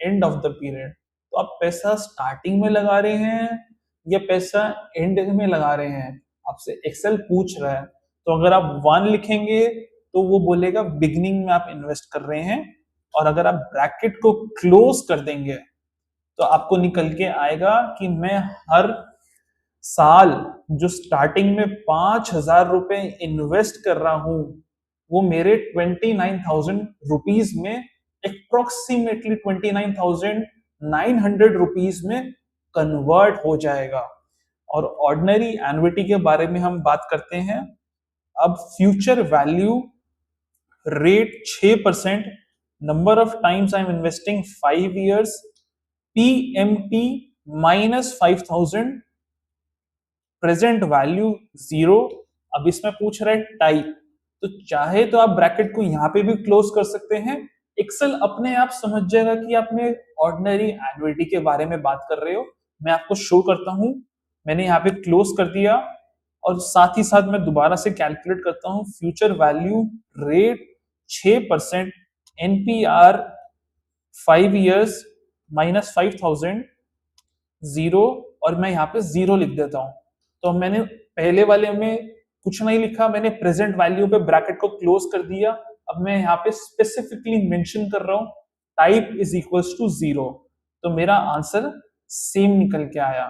end of the period. तो आप पैसा स्टार्टिंग में लगा रहे हैं या पैसा एंड में लगा रहे हैं, आपसे एक्सेल पूछ रहा है। तो अगर आप 1 लिखेंगे तो वो बोलेगा बिगिनिंग में आप इन्वेस्ट कर रहे हैं, और अगर आप ब्रैकेट को क्लोज कर देंगे तो आपको निकल के आएगा कि मैं हर साल जो स्टार्टिंग में ₹5,000 इन्वेस्ट कर रहा हूं, वो मेरे 29,000 रुपीज में, अप्रोक्सीमेटली 29,900 रुपीज में कन्वर्ट हो जाएगा। और ऑर्डिनरी एन्युटी के बारे में हम बात करते हैं। अब future value rate 6%, number of times I am investing 5 years, PMT -5,000, present value 0। अब इसमें पूछ रहा है टाइप, तो चाहे तो आप ब्रैकेट को यहां पे भी क्लोज कर सकते हैं। एक्सेल अपने आप समझ जाएगा कि आपने ऑर्डिनरी एन्युटी के बारे में बात कर रहे हो। मैं आपको शो करता हूं, मैंने यहाँ पे क्लोज कर दिया, और साथ ही साथ मैं दोबारा से कैलकुलेट करता हूं। Future value rate 6%, NPR 5 years, -5,000, 0, और मैं यहाँ पे 0 लिख देता हूं। तो मैंने पहले वाले में कुछ नहीं लिखा, मैंने प्रेजेंट वैल्यू पे ब्रैकेट को क्लोज कर दिया। अब मैं यहाँ पे स्पेसिफिकली मेंशन कर रहा हूं टाइप इज इक्वल्स टू 0। तो मेरा आंसर सेम निकल के आया।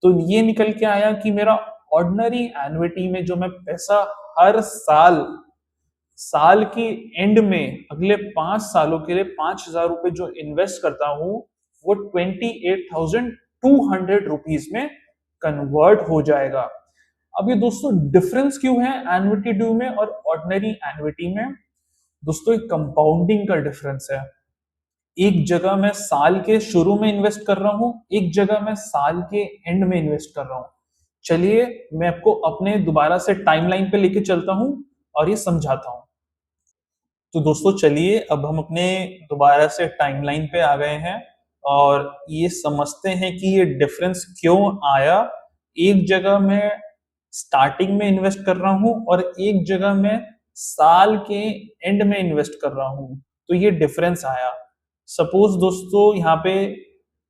तो ये निकल के आया कि मेरा ऑर्डिनरी एन्युटी में जो मैं पैसा हर साल के एंड में अगले 5 सालों के लिए ₹5,000 जो इन्वेस्ट करता हूं, वो 28,200 रुपीज में कन्वर्ट हो जाएगा। अब ये दोस्तों डिफरेंस क्यों है एन्युटी ड्यू में और ऑर्डिनरी एन्युटी में? दोस्तों एक कंपाउंडिंग का डिफरेंस है। एक जगह मैं साल के शुरू में इन्वेस्ट कर रहा हूं, एक जगह मैं साल के एंड में इन्वेस्ट कर रहा हूं। चलिए मैं आपको अपने दोबारा से टाइमलाइन पे लेके चलता हूं और ये समझाता हूं। तो दोस्तों चलिए अब हम अपने दोबारा से टाइमलाइन पे आ गए हैं और ये समझते हैं कि ये डिफरेंस क्यों आया। एक जगह मैं स्टार्टिंग में इन्वेस्ट कर रहा हूं और एक जगह मैं साल के एंड में इन्वेस्ट कर रहा हूं, तो ये डिफरेंस आया। सपोज दोस्तों यहाँ पे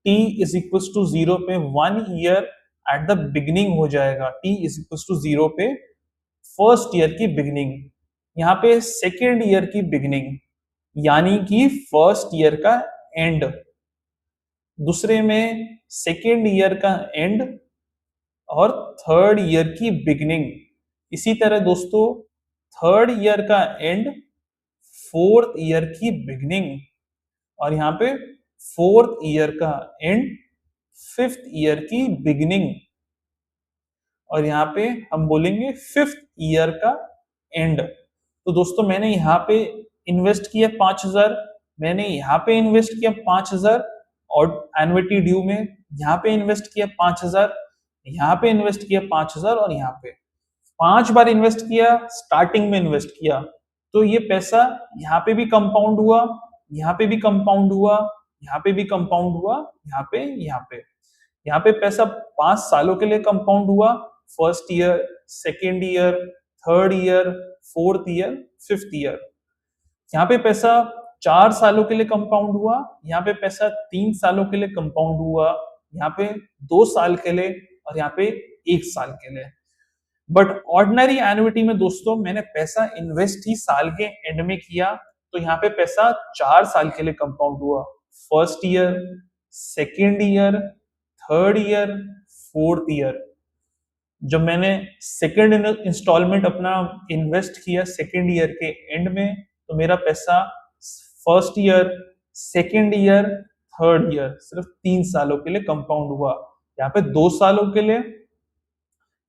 t इज इक्वल टू 0 पे 1 ईयर एट द बिगिनिंग हो जाएगा, t इज इक्वल टू 0 पे फर्स्ट ईयर की बिगिनिंग, यहाँ पे सेकेंड ईयर की बिगिनिंग। यानी कि फर्स्ट ईयर का एंड, दूसरे में सेकेंड ईयर का एंड, और थर्ड ईयर की बिगिनिंग। इसी तरह दोस्तों थर्ड ईयर का एंड, फोर्थ ईयर की बिगिनिंग, और यहाँ पे फोर्थ ईयर का एंड, फिफ्थ ईयर की बिगिनिंग, और यहाँ पे हम बोलेंगे फिफ्थ ईयर का एंड। तो दोस्तों मैंने यहाँ पे इन्वेस्ट किया 5,000, मैंने यहाँ पे इन्वेस्ट किया 5,000 और एन्युटी ड्यू में, यहाँ पे इन्वेस्ट किया 5,000, यहाँ पे इन्वेस्ट किया 5,000, और यहाँ पे 5 बार इन्वेस्ट किया, स्टार्टिंग में इन्वेस्ट किया। तो ये पैसा यहाँ पे भी कंपाउंड हुआ, यहाँ पे भी कंपाउंड हुआ, यहाँ पे भी कंपाउंड हुआ, यहाँ पे, यहाँ पे, यहाँ पे पैसा 5 सालों के लिए कंपाउंड हुआ, first year, second year, third year, fourth year, fifth year. यहाँ पे पैसा 4 सालों के लिए कंपाउंड हुआ, यहाँ पे पैसा 3 सालों के लिए कंपाउंड हुआ, यहाँ पे 2 साल के लिए, और यहाँ पे 1 साल के लिए। बट ऑर्डिनरी एन्युटी में दोस्तों मैंने पैसा इन्वेस्ट ही साल के एंड में किया, तो यहाँ पे पैसा 4 साल के लिए कंपाउंड हुआ, first year, second year, third year, fourth year. जब मैंने सेकेंड इंस्टॉलमेंट अपना इन्वेस्ट किया सेकेंड ईयर के एंड में, तो मेरा पैसा first year, second year, third year सिर्फ 3 सालों के लिए कंपाउंड हुआ, यहाँ पे 2 सालों के लिए,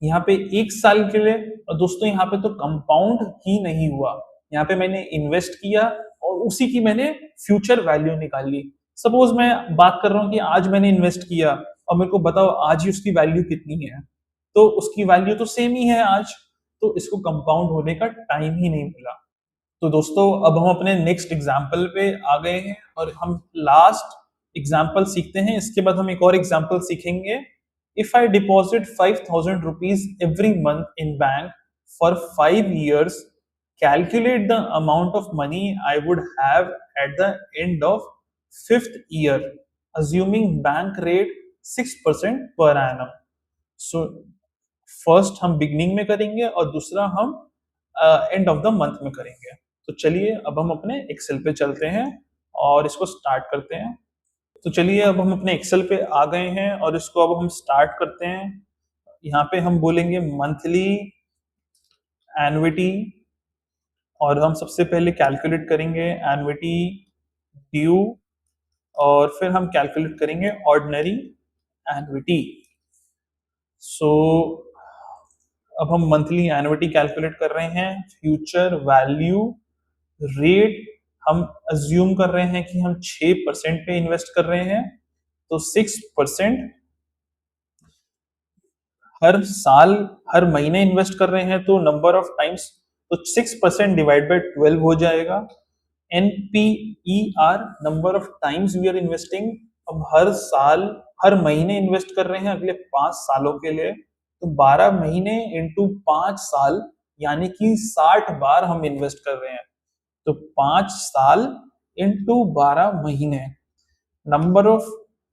यहाँ पे 1 साल के लिए। और दोस्तों यहाँ पे तो कंपाउंड ही नहीं हुआ, यहाँ पे मैंने इन्वेस्ट किया और उसी की मैंने फ्यूचर वैल्यू निकाली। सपोज मैं बात कर रहा हूँ कि आज मैंने इन्वेस्ट किया और मेरे को बताओ आज ही उसकी वैल्यू कितनी है, तो उसकी वैल्यू तो सेम ही है आज, तो इसको कंपाउंड होने का टाइम ही नहीं मिला। तो दोस्तों अब हम अपने नेक्स्ट एग्जाम्पल पे आ गए हैं और हम लास्ट एग्जाम्पल सीखते हैं, इसके बाद हम एक और एग्जाम्पल सीखेंगे। If I deposit 5,000 rupees every month in bank for 5 years, calculate the amount of money I would have at the end of 5th year, assuming bank rate 6% per annum. So first हम beginning में करेंगे और दूसरा हम and of the month में करेंगे। तो चलिए अब हम अपने एक्सेल पे चलते हैं और इसको स्टार्ट करते हैं। तो चलिए अब हम अपने एक्सेल पे आ गए हैं और इसको अब हम स्टार्ट करते हैं। यहाँ पे हम बोलेंगे मंथली एन्युटी, और हम सबसे पहले कैलकुलेट करेंगे एन्युटी ड्यू, और फिर हम कैलकुलेट करेंगे ऑर्डिनरी एन्युटी। सो अब हम मंथली एन्युटी कैलकुलेट कर रहे हैं। फ्यूचर वैल्यू रेट हम अज्यूम कर रहे हैं कि हम 6% पे इन्वेस्ट कर रहे हैं, तो 6% हर साल हर महीने इन्वेस्ट कर रहे हैं, तो नंबर ऑफ टाइम्स, तो 6% डिवाइड बाय 12 हो जाएगा। NPER number of times we are investing, अब हर साल हर महीने इन्वेस्ट कर रहे हैं अगले 5 सालों के लिए, तो 12 महीने इंटू 5 साल यानी कि 60 बार हम इन्वेस्ट कर रहे हैं, तो 5 साल इंटू 12 महीने। Number of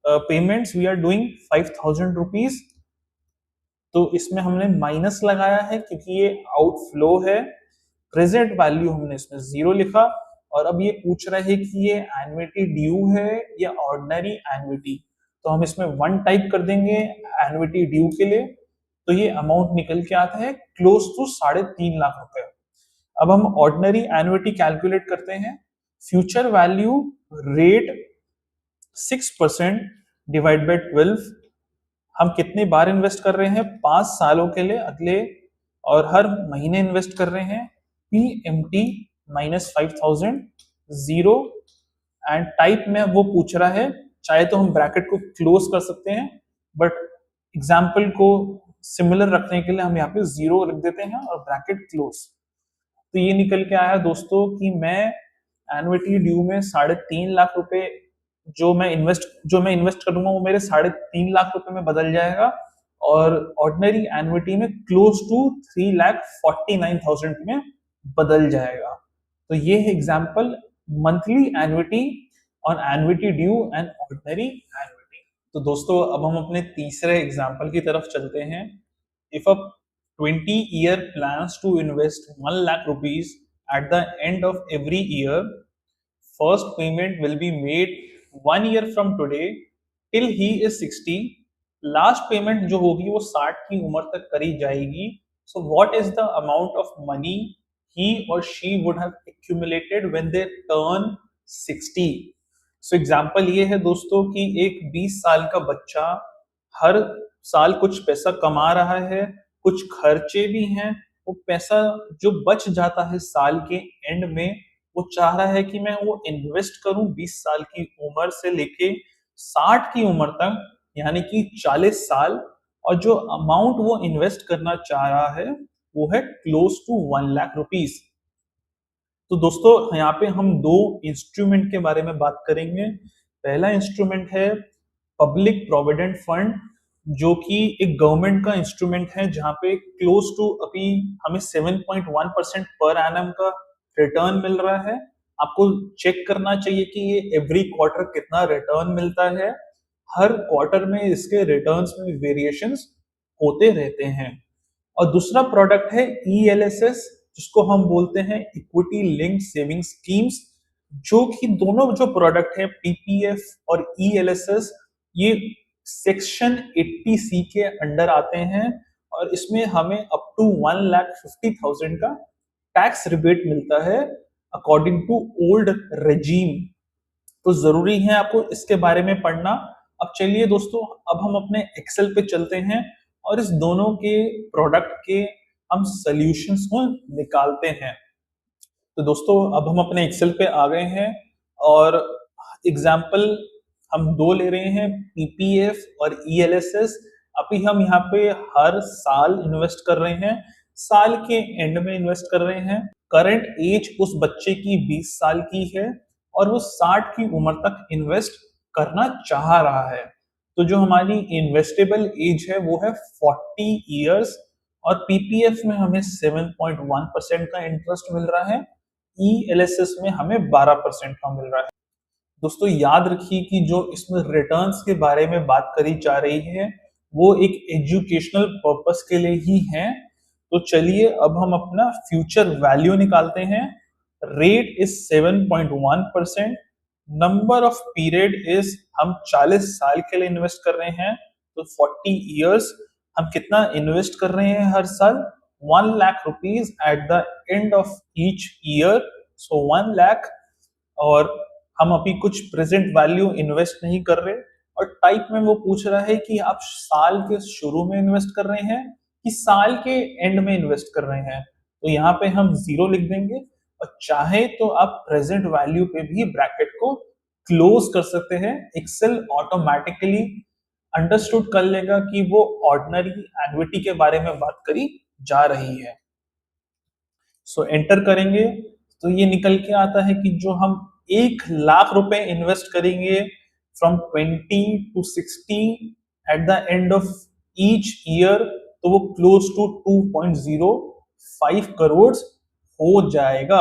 payments we are doing 5,000 rupees, तो इसमें हमने माइनस लगाया है क्योंकि ये आउटफ्लो है। प्रेजेंट वैल्यू हमने इसमें 0 लिखा, और अब ये पूछ रहा है कि ये एन्युटी ड्यू है या ऑर्डिनरी एन्युटी, तो हम इसमें 1 टाइप कर देंगे एन्युटी ड्यू के लिए, तो ये अमाउंट निकल के आता है क्लोज टू 3.5 लाख रुपए। अब हम ऑर्डिनरी एन्युटी कैलकुलेट करते हैं। Future value rate 6% divide by 12, हम कितने बार इन्वेस्ट कर रहे हैं 5 सालों के लिए अगले, और हर महीने इन्वेस्ट कर रहे हैं। PMT माइनस 5,000 0, एंड टाइप में वो पूछ रहा है, चाहे तो हम ब्रैकेट को क्लोज कर सकते हैं, बट एग्जाम्पल को सिमिलर रखने के लिए हम यहाँ पे 0 रख देते हैं और ब्रैकेट क्लोज। तो ये निकल के आया दोस्तों कि मैं एन्युटी ड्यू में 3.5 लाख रुपए जो मैं इन्वेस्ट करूंगा वो मेरे 3.5 लाख रुपए में बदल जाएगा, और ऑर्डिनरी एन्युटी में क्लोज टू 3,49,000 में बदल जाएगा। तो ये है एग्जाम्पल मंथली एन्युटी और annuity due and ordinary annuity. तो दोस्तों अब हम अपने तीसरे एग्जाम्पल की तरफ चलते हैं। If a 20-year plans to invest 1 lakh rupees at the end of every year first payment will be made 1 year from today till he is 60। Last payment जो होगी वो 60 की उम्र तक करी जाएगी। सो what is the amount of money he or she would have accumulated when they turn 60। So example ये है दोस्तों कि एक 20 साल का बच्चा हर साल कुछ पैसा कमा रहा है, कुछ खर्चे भी हैं, वो पैसा जो बच जाता है साल के एंड में वो चाह रहा है कि मैं वो इन्वेस्ट करूं 20 साल की उम्र से लेके 60 की उम्र तक, यानी कि 40 साल। और जो अमाउंट वो इन्वेस्ट करना चाह रहा है वो है क्लोज टू 1 लाख रुपीज। तो दोस्तों यहाँ पे हम दो इंस्ट्रूमेंट के बारे में बात करेंगे। पहला इंस्ट्रूमेंट है पब्लिक प्रोविडेंट फंड, जो कि एक गवर्नमेंट का इंस्ट्रूमेंट है जहाँ पे क्लोज टू अभी हमें 7.1% पर एनम का रिटर्न मिल रहा है। आपको चेक करना चाहिए कि ये एवरी क्वार्टर कितना रिटर्न मिलता है। हर क्वार्टर में इसके रिटर्न्स में वेरिएशंस होते रहते हैं। और दूसरा प्रोडक्ट है ELSS, जिसको हम बोलते हैं इक्विटी लिंक्ड सेविंग स्कीम्स, जो कि दोनों जो प्रोडक्ट है PPF और ELSS ये सेक्शन 80C के अंडर आते हैं और इसमें हमें अप टू 1,50,000 का टैक्स रिबेट मिलता है अकॉर्डिंग टू ओल्ड रेजीम। तो जरूरी है आपको इसके बारे में पढ़ना। अब चलिए दोस्तों, अब हम अपने एक्सेल पे चलते हैं और इस दोनों के प्रोडक्ट के हम सॉल्यूशंस को निकालते हैं। तो दोस्तों अब हम अपने एक्सेल पे आ गए हैं और एग्जाम्पल हम दो ले रहे हैं, PPF और ELSS। अभी हम यहाँ पे हर साल इन्वेस्ट कर रहे हैं, साल के एंड में इन्वेस्ट कर रहे हैं। करंट एज उस बच्चे की 20 साल की है और वो 60 की उम्र तक इन्वेस्ट करना चाह रहा है। तो जो हमारी इन्वेस्टेबल एज है वो है 40 इयर्स और PPF में हमें 7.1% का इंटरेस्ट मिल रहा है, ELSS में हमें 12% का मिल रहा है। दोस्तों याद रखिए कि जो इसमें रिटर्न्स के बारे में बात करी जा रही है वो एक एजुकेशनल पर्पस के लिए ही है। तो चलिए अब हम अपना फ्यूचर वैल्यू निकालते हैं। Rate is 7.1%, number of period is हम 40 साल के लिए इन्वेस्ट कर रहे हैं, तो 40 इयर्स। हम कितना इन्वेस्ट कर रहे हैं हर साल? 1 lakh rupees at the end of each year, so 1 lakh. और हम अभी कुछ प्रेजेंट वैल्यू इन्वेस्ट नहीं कर रहे। और टाइप में वो पूछ रहा है कि आप साल के शुरू में इन्वेस्ट कर रहे हैं कि साल के एंड में इन्वेस्ट कर रहे हैं, तो यहाँ पे हम 0 लिख देंगे। और चाहे तो आप प्रेजेंट वैल्यू पे भी ब्रैकेट को क्लोज कर सकते हैं। एक्सेल ऑटोमेटिकली अंडरस्टूड कर लेगा कि वो ऑर्डिनरी एन्युटी के बारे में बात करी जा रही है। सो एंटर करेंगे तो ये निकल के आता है कि जो हम 1 लाख रुपए इन्वेस्ट करेंगे from 20 to 60 eight the end of each year, तो वो क्लोज टू 2.05 करोड़ हो जाएगा।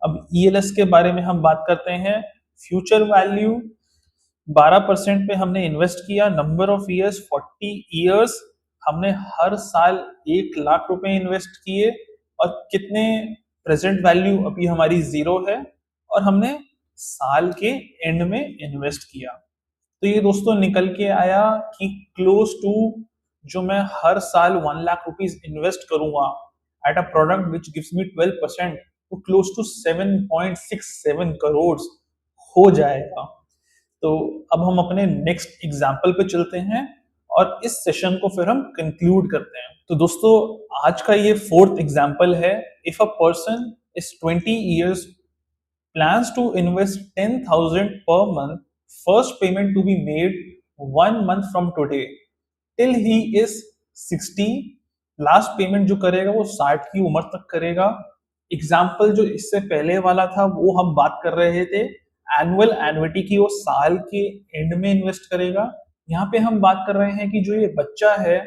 अब ELS के बारे में हम बात करते हैं। फ्यूचर वैल्यू 12% पे हमने इन्वेस्ट किया, नंबर ऑफ ईयर्स 40 ईयर्स, हमने हर साल 1 लाख रुपए इन्वेस्ट किए और कितने प्रेजेंट वैल्यू अभी हमारी 0 है और हमने साल के एंड में इन्वेस्ट किया। तो ये दोस्तों निकल के आया कि क्लोज टू जो मैं हर साल 1 लाख रुपीज इन्वेस्ट करूंगा at a product which gives me 12%, तो क्लोज टू 7.67 करोड़ हो जाएगा। तो अब हम अपने नेक्स्ट एग्जाम्पल पे चलते हैं और इस सेशन को फिर हम कंक्लूड करते हैं। तो दोस्तों आज का ये 4th एग्जाम्पल है। If a person is 20 years plans to invest 10,000 per month, first payment to be made 1 month from today till he is 60, last payment जो करेगा वो 60 की उम्र तक करेगा। एग्जाम्पल जो इससे पहले वाला था वो हम बात कर रहे थे एनुअल एन्युटी की, वो साल के एंड में इन्वेस्ट करेगा। यहाँ पे हम बात कर रहे हैं कि जो ये बच्चा है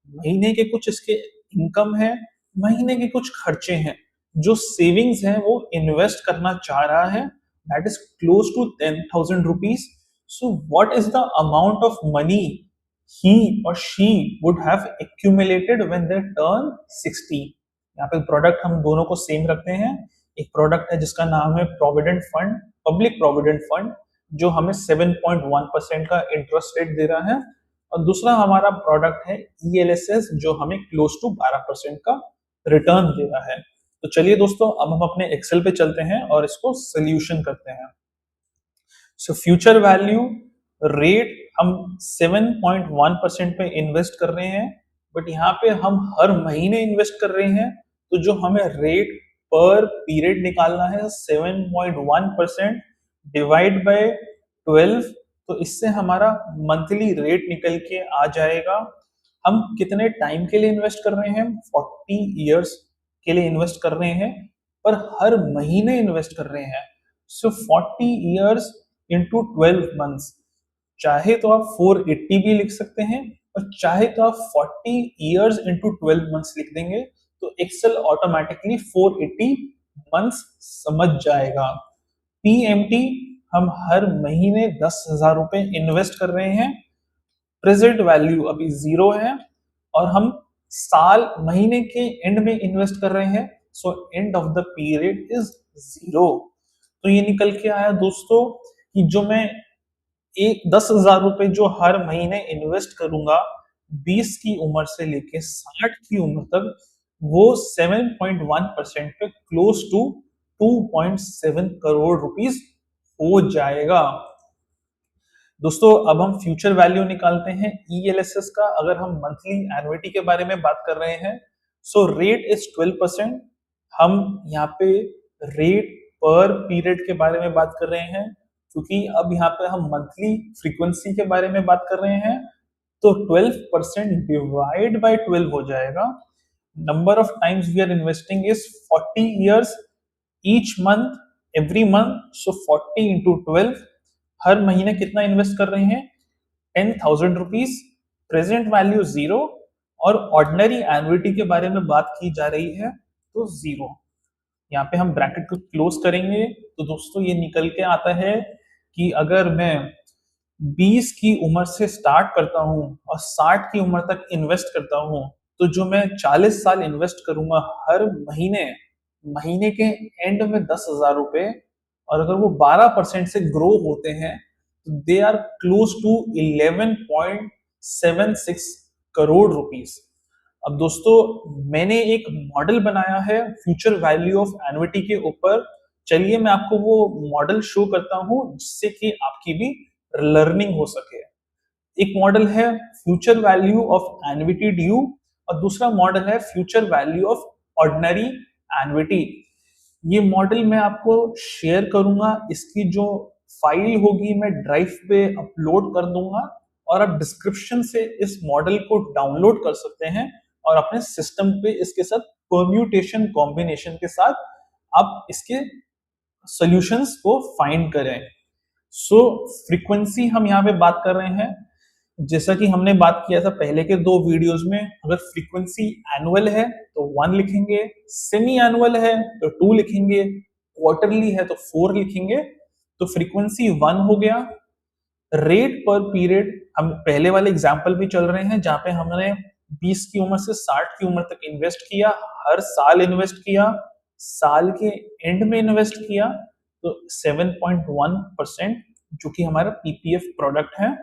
महीने के कुछ इसके इनकम है, महीने के कुछ खर्चे हैं, जो सेविंग्स है वो इन्वेस्ट करना चाह रहा है, that is close to 10,000 rupees. So what is the amount of money he or she would have accumulated when they turn 60? यहाँ पे प्रोडक्ट हम दोनों को सेम रखते हैं। एक प्रोडक्ट है जिसका नाम है provident fund, public provident fund जो हमें 7.1% का इंटरेस्ट रेट दे रहा है, और दूसरा हमारा प्रोडक्ट है ELSS जो हमें क्लोज टू 12% का रिटर्न दे रहा है। तो चलिए दोस्तों, अब हम अपने एक्सेल पे चलते हैं और इसको सोल्यूशन करते हैं। सो फ्यूचर वैल्यू रेट हम 7.1% पे इन्वेस्ट कर रहे हैं, बट यहाँ पे हम हर महीने इन्वेस्ट कर रहे हैं, तो जो हमें रेट पर पीरियड निकालना है 7.1% डिवाइड बाय 12, तो इससे हमारा मंथली रेट निकल के आ जाएगा। हम कितने टाइम के लिए इन्वेस्ट कर रहे हैं? 40 इयर्स के लिए इन्वेस्ट कर रहे हैं, पर हर महीने इन्वेस्ट कर रहे हैं। सो 40 इयर्स इंटू 12 मंथ्स, चाहे तो आप 480 भी लिख सकते हैं और चाहे तो आप 40 इयर्स इंटू 12 मंथ्स लिख देंगे, तो एक्सेल ऑटोमेटिकली 480 मंथ्स समझ जाएगा। PMT हम हर महीने 10,000 रुपए इन्वेस्ट कर रहे हैं, प्रेजेंट वैल्यू अभी 0 है, और हम साल महीने के एंड में इन्वेस्ट कर रहे हैं, so and of the period is 0। तो ये निकल के आया दोस्तों कि जो मैं 10,000 रुपए जो हर महीने इन्वेस्ट करूंगा 20 की उम्र से लेके 60 की उम्र तक, वो 7.1% पे क्लोज टू 2.7 करोड़ रुपीस हो जाएगा। दोस्तों अब हम फ्यूचर वैल्यू निकालते हैं ELSS का। अगर हम मंथली एन्युइटी के बारे में बात कर रहे हैं, सो रेट इज 12%। हम यहाँ पे रेट पर पीरियड के बारे में बात कर रहे हैं, क्योंकि अब यहाँ पे हम मंथली फ्रीक्वेंसी के बारे में बात कर रहे हैं, तो 12% डिवाइड बाय 12 हो जाएगा। Number of times we are investing is 40 years each month, every month, so 40 into 12, हर महीने कितना इन्वेस्ट कर रहे हैं? 10,000 रुपीज, प्रेजेंट वैल्यू 0, और ऑर्डिनरी एन्युइटी के बारे में बात की जा रही है तो 0। यहाँ पे हम ब्रैकेट को क्लोज करेंगे, तो दोस्तों ये निकल के आता है कि अगर मैं 20 की उम्र से स्टार्ट करता हूँ और 60 की उम्र तक इन्वेस्ट करता हूँ, तो जो मैं 40 साल इन्वेस्ट करूंगा हर महीने, महीने के एंड में 10,000 रुपए, और अगर वो 12% से ग्रो होते हैं तो they are close to 11.76 crore rupees. अब दोस्तों मैंने एक मॉडल बनाया है फ्यूचर वैल्यू ऑफ एन्युइटी के ऊपर, चलिए मैं आपको वो मॉडल शो करता हूं जिससे कि आपकी भी लर्निंग हो सके। एक मॉडल है future value of annuity due, और दूसरा मॉडल है future value of ordinary annuity. ये मॉडल मैं आपको शेयर करूंगा, इसकी जो फाइल होगी मैं ड्राइव पे अपलोड कर दूंगा, और आप डिस्क्रिप्शन से इस मॉडल को डाउनलोड कर सकते हैं और अपने सिस्टम पे इसके साथ परम्यूटेशन कॉम्बिनेशन के साथ आप इसके सॉल्यूशंस को फाइंड करें। सो फ्रीक्वेंसी हम यहाँ पे बात कर रहे हैं, जैसा कि हमने बात किया था पहले के 2 वीडियोस में, अगर फ्रीक्वेंसी एनुअल है तो 1 लिखेंगे, सेमी एनुअल है तो 2 लिखेंगे, क्वार्टरली है तो 4 लिखेंगे, तो फ्रीक्वेंसी 1 हो गया। रेट पर पीरियड हम पहले वाले एग्जांपल भी चल रहे हैं जहां पे हमने 20 की उम्र से 60 की उम्र तक इन्वेस्ट किया, हर साल इन्वेस्ट किया, साल के एंड में इन्वेस्ट किया, तो 7.1% जो कि हमारा PPF प्रोडक्ट है।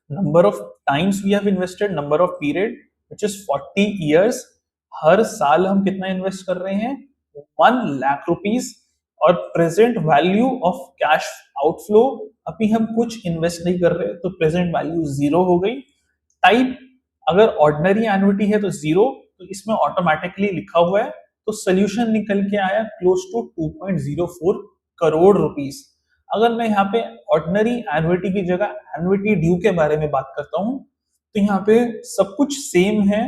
Number of times we have invested, number of period which is 40 years, हर साल हम कितना इन्वेस्ट कर रहे हैं? 1 लाख रुपीस, और present value of cash outflow, अभी हम कुछ इन्वेस्ट नहीं कर रहे तो प्रेजेंट वैल्यू 0 हो गई। टाइप अगर ऑर्डिनरी एन्युइटी है तो 0, तो इसमें ऑटोमेटिकली लिखा हुआ है, तो सोल्यूशन निकल के आया क्लोज टू 2.04 करोड़ रुपीस। अगर मैं यहाँ पे ऑर्डिनरी एन्युइटी की जगह एन्युइटी ड्यू के बारे में बात करता हूँ, तो यहाँ पे सब कुछ सेम है।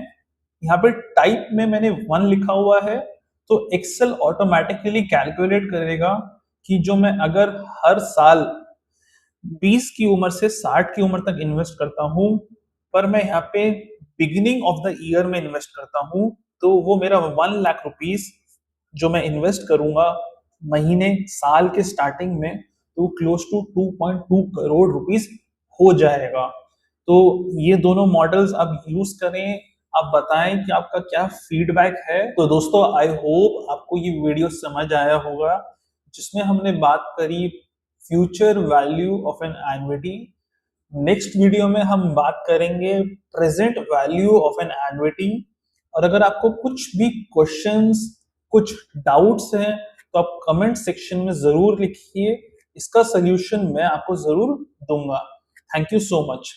यहाँ पे टाइप में मैंने 1 लिखा हुआ है, तो एक्सेल ऑटोमेटिकली कैलकुलेट करेगा कि जो मैं अगर हर साल 20 की उम्र से 60 की उम्र तक इन्वेस्ट करता हूँ, पर मैं यहाँ पे बिगिनिंग ऑफ द ईयर में इन्वेस्ट करता हूँ, तो वो मेरा 1 लाख रुपीस जो मैं इन्वेस्ट करूंगा महीने साल के स्टार्टिंग में, तो क्लोज टू 2.2 करोड़ रुपीस हो जाएगा। तो ये दोनों मॉडल्स आप यूज करें, आप बताएं कि आपका क्या फीडबैक है। तो दोस्तों आई होप आपको ये वीडियो समझ आया होगा। जिसमें हमने बात करी future value of an annuity. Next video में हम बात करेंगे present value of an annuity. और अगर आपको कुछ भी क्वेश्चंस, कुछ डाउट्स हैं तो आप कमेंट सेक्शन में जरूर लिखिए, इसका सोल्यूशन मैं आपको जरूर दूंगा। Thank you so much.